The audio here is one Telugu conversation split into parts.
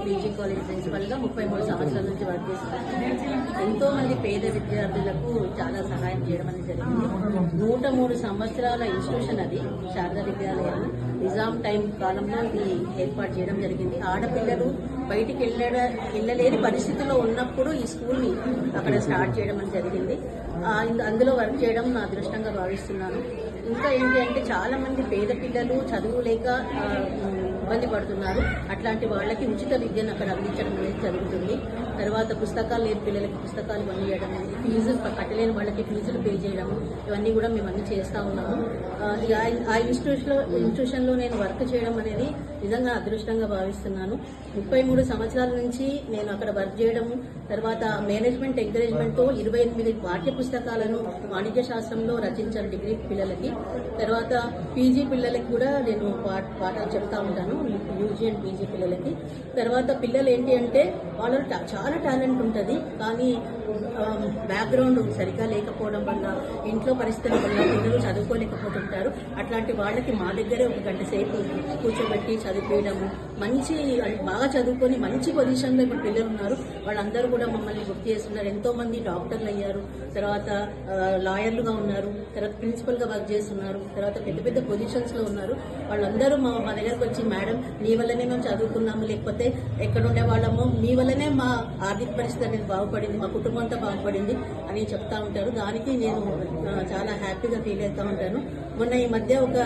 పీజీ కాలేజ్ ప్రిన్సిపల్గా 33 సంవత్సరాల నుంచి వర్క్ చేస్తున్నాను. ఎంతో మంది పేద విద్యార్థులకు చాలా సహాయం చేయడం అనేది జరిగింది. 103 సంవత్సరాల ఇన్స్టిట్యూషన్ అది శారదా విద్యాలయం. నిజాం టైం కాలంలో ఇది ఏర్పాటు చేయడం జరిగింది. ఆడపిల్లలు బయటికి వెళ్ళలేని పరిస్థితిలో ఉన్నప్పుడు ఈ స్కూల్ని అక్కడ స్టార్ట్ చేయడం అనేది జరిగింది. అందులో వర్క్ చేయడం నా అదృష్టంగా భావిస్తున్నాను. ఇంకా ఏంటి అంటే చాలా మంది పేద పిల్లలు చదువు లేక ఇబ్బంది పడుతున్నారు. అట్లాంటి వాళ్ళకి ఉచిత విద్యను అక్కడ అందించడం అనేది జరుగుతుంది. తర్వాత పుస్తకాలు లేని పిల్లలకి పుస్తకాలు ఇవ్వడం, ఫీజులు కట్టలేని వాళ్ళకి ఫీజులు పే చేయడం, ఇవన్నీ కూడా మేము అన్ని చేస్తూ ఉన్నాము. ఆ ఇన్స్టిట్యూషన్లో నేను వర్క్ చేయడం అనేది నిజంగా అదృష్టంగా భావిస్తున్నాను. 33 సంవత్సరాల నుంచి నేను అక్కడ వర్క్ చేయడము, తర్వాత మేనేజ్మెంట్ ఎంకరేజ్మెంట్తో 28 పాఠ్య పుస్తకాలను వాణిజ్య శాస్త్రంలో రచించాను డిగ్రీ పిల్లలకి. తర్వాత పీజీ పిల్లలకి కూడా నేను పాఠాలు చెప్తా ఉంటాను, యూజీ అండ్ పీజీ పిల్లలకి. తర్వాత పిల్లలు ఏంటి అంటే వాళ్ళు చాలా టాలెంట్ ఉంటుంది, కానీ బ్యాక్గ్రౌండ్ సరిగ్గా లేకపోవడం వల్ల, ఇంట్లో పరిస్థితుల వల్ల పిల్లలు చదువుకోలేకపోతుంటారు. అట్లాంటి వాళ్ళకి మా దగ్గరే 1 గంట సేపు కూర్చోబెట్టి చదివేయడము, బాగా చదువుకొని మంచి పొజిషన్లో ఇప్పుడు పిల్లలు ఉన్నారు. వాళ్ళందరూ కూడా మమ్మల్ని గుర్తు చేస్తున్నారు. ఎంతో మంది డాక్టర్లు అయ్యారు, తర్వాత లాయర్లుగా ఉన్నారు, తర్వాత ప్రిన్సిపల్గా వర్క్ చేస్తున్నారు, తర్వాత పెద్ద పెద్ద పొజిషన్స్లో ఉన్నారు. వాళ్ళందరూ మా దగ్గరకు వచ్చి, మేడం మీ వల్లనే మేము చదువుకున్నాము, లేకపోతే ఎక్కడ ఉండే వాళ్ళము, మీ వల్లనే మా ఆర్థిక పరిస్థితి అనేది బాగుపడింది, మా కుటుంబం అంతా బాగుపడింది అని చెప్తా ఉంటారు. దానికి నేను చాలా హ్యాపీగా ఫీల్ అవుతూ ఉంటాను. మొన్న ఈ మధ్య ఒక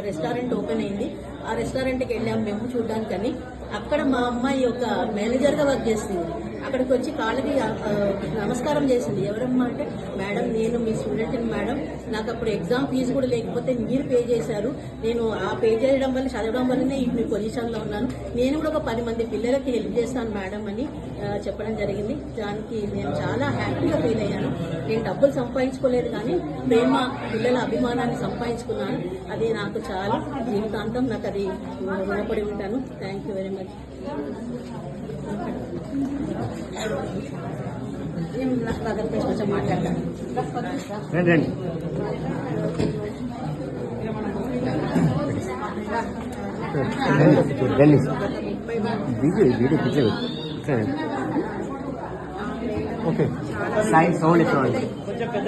రెస్టారెంట్ ఓపెన్ అయింది. ఆ రెస్టారెంట్కి వెళ్ళాము మేము చూడడానికని. అక్కడ మా అమ్మాయి ఒక మేనేజర్గా వర్క్ చేస్తుంది. అక్కడికి వచ్చి కాళ్ళకి నమస్కారం చేసింది. ఎవరమ్మా అంటే, మేడం నేను మీ స్టూడెంట్ని మేడం, నాకు అప్పుడు ఎగ్జామ్ ఫీజు కూడా లేకపోతే మీరు పే చేశారు, నేను ఆ పే చేయడం వల్ల చదవడం వల్లనే ఈ పొజిషన్లో ఉన్నాను, నేను కూడా ఒక 10 మంది పిల్లలకి హెల్ప్ చేస్తాను మేడం అని చెప్పడం జరిగింది. దానికి నేను చాలా హ్యాపీగా ఫీల్ అయ్యాను. నేను డబ్బులు సంపాదించుకోలేదు, కానీ ప్రేమ, పిల్లల అభిమానాన్ని సంపాదించుకున్నాను. అది నాకు చాలా జీవితాంతం నాకు అది రుణపడి ఉంటాను. Thank you very much. కొంచెం మాట్లాడతాను. ఓకే సైన్స్ ఓన్లీ కొంచెం పెద్ద